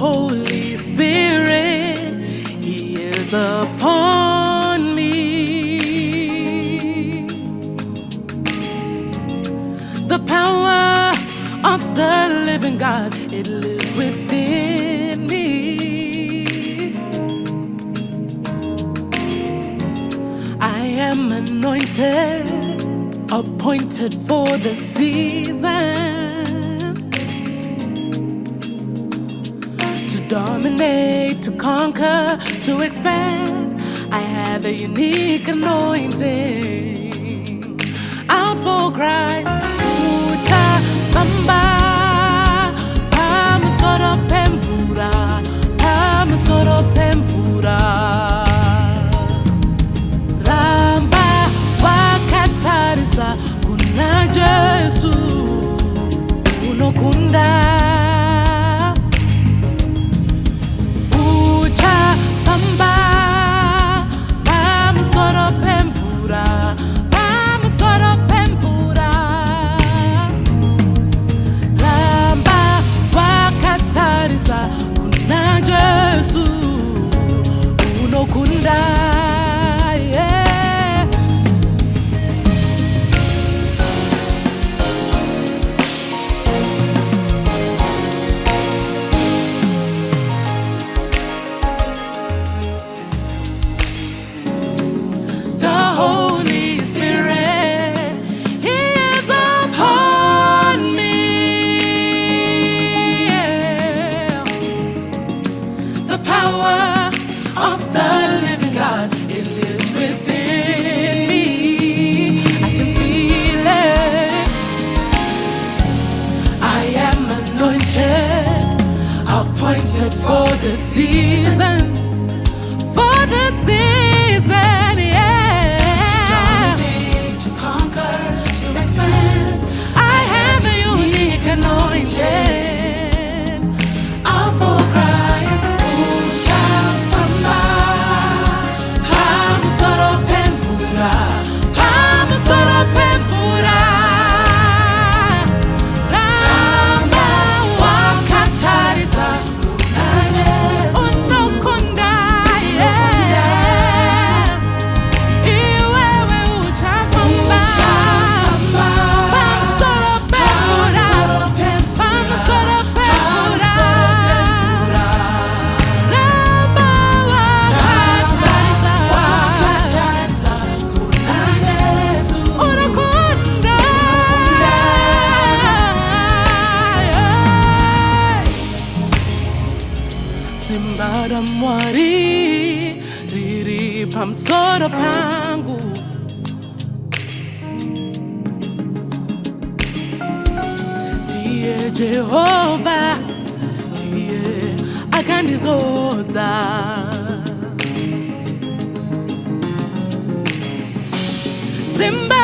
Holy Spirit, He is upon me. The power of the living God, it lives within me. I am anointed, appointed for the season. Dominate, to conquer, to expand. I have a unique anointing. Out for Christ. Ucha Bamba. PAMUSORO PEMVURA. PAMUSORO PEMVURA. Ramba wakatarisa kuna Jesu unokunda. For the season, yeah. To dominate, to conquer, to expand. I have a unique anointing. All for Christ, who shall from PAMUSORO PEMVURA. PAMUSORO PEMVURA. Simbara mwari riri pamsoro pangu. Ndiye Jehova, ndiye akandizodza. Simba